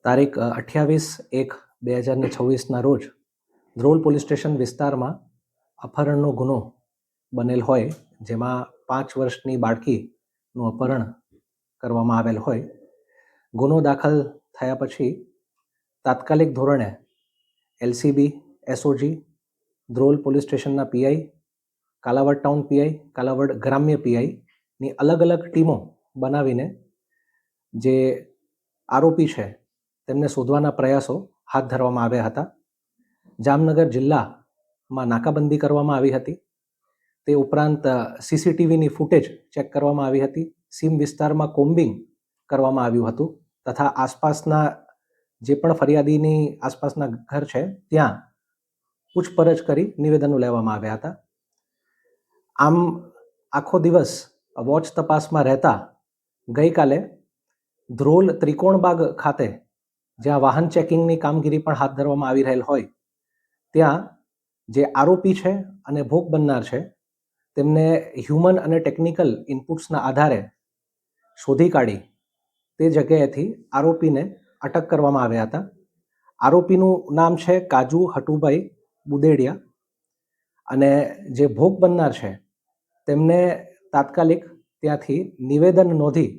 તારીખ 28/1/2026ના રોજ Dhrol police station વિસ્તારમાં અપહરણનો ગુનો બનેલ હોય, જેમાં 5 વર્ષની બાળકીનું અપહરણ કરવામાં આવેલ હોય. ગુનો દાખલ થયા પછી તાત્કાલિક ધોરણે એલસીબી, એસઓજી, ધ્રોલ પોલીસ સ્ટેશનના PI, Kalavad town PI, Kalavad ગ્રામ્ય પીઆઈની અલગ અલગ ટીમો બનાવીને જે આરોપી છે તેમને શોધવાના પ્રયાસો હાથ ધરવામાં આવ્યા હતા. જામનગર જિલ્લામાં નાકાબંધી કરવામાં આવી હતી. તે ઉપરાંત સીસીટીવીની ફૂટેજ ચેક કરવામાં આવી હતી. સીમ વિસ્તારમાં કોમ્બિંગ કરવામાં આવ્યું હતું તથા આસપાસના જે પણ ફરિયાદીની આસપાસના ઘર છે ત્યાં પૂછપરછ કરી નિવેદનો લેવામાં આવ્યા હતા. આમ આખો દિવસ વોચ તપાસમાં રહેતા ગઈકાલે ધ્રોલ ત્રિકોણબાગ ખાતે, જ્યાં વાહન ચેકિંગની કામગીરી પણ હાથ ધરવામાં આવી રહેલ હોય, ત્યાં જે આરોપી છે અને ભોગ બનનાર છે તેમને હ્યુમન અને ટેકનિકલ ઇનપુટ્સના આધારે શોધી કાઢી તે જગ્યાએથી આરોપીને અટક કરવામાં આવ્યા હતા. આરોપીનું નામ છે કાજુ હટુભાઈ બુદેડિયા અને જે ભોગ બનનાર છે તેમને તાત્કાલિક ત્યાંથી નિવેદન નોંધી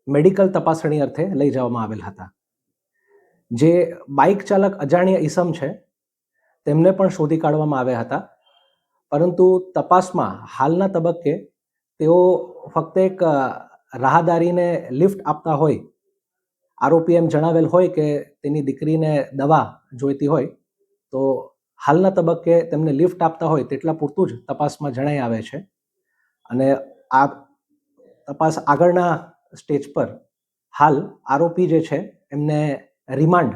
મેડિકલ તપાસણી અર્થે લઈ જવામાં આવેલ હતા. જે બાઇક ચાલક અજાણ્યા ઈસમ છે તેમને પણ શોધી કાઢવામાં આવ્યા હતા, પરંતુ તપાસમાં હાલના તબક્કે તેઓ ફક્ત એક રાહદારીને લિફ્ટ આપતા હોય, આરોપી એમ જણાવેલ હોય કે તેની દીકરીને દવા જોઈતી હોય, તો હાલના તબક્કે તેમને લિફ્ટ આપતા હોય તેટલા પૂરતું જ તપાસમાં જણાઈ આવે છે. અને આ તપાસ આગળના સ્ટેજ પર હાલ આરોપી જે છે એમને રિમાન્ડ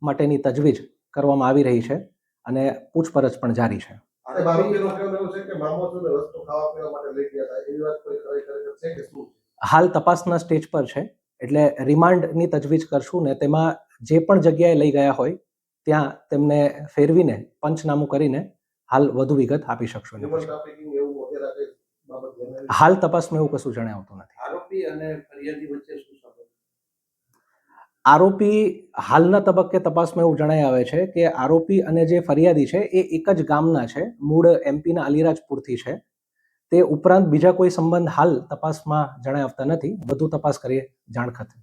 માટેની તજવીજ કરવામાં આવી રહી છે અને પૂછપરછ પણ જારી છે. હાલ તપાસના સ્ટેજ પર છે, એટલે રિમાન્ડની તજવીજ કરશું ને તેમાં જે પણ જગ્યાએ લઈ ગયા હોય ત્યાં તેમને ફેરવીને પંચનામું કરીને હાલ વધુ વિગત આપી શકશું. હાલ તપાસમાં એવું કશું જણાવતું નથી. આરોપી અને ફરિયાદી વચ્ચે શું સંબંધ? આરોપી હાલના તબક્કે તપાસમાં એવું જણાઈ આવે છે કે આરોપી અને જે ફરિયાદી છે એ એક જ ગામના છે, મૂળ એમપીના અલીરાજપુરથી છે. તે ઉપરાંત બીજા કોઈ સંબંધ હાલ તપાસમાં જણાઈ આવતા નથી. વધુ તપાસ કરીએ જાણ ખાતે.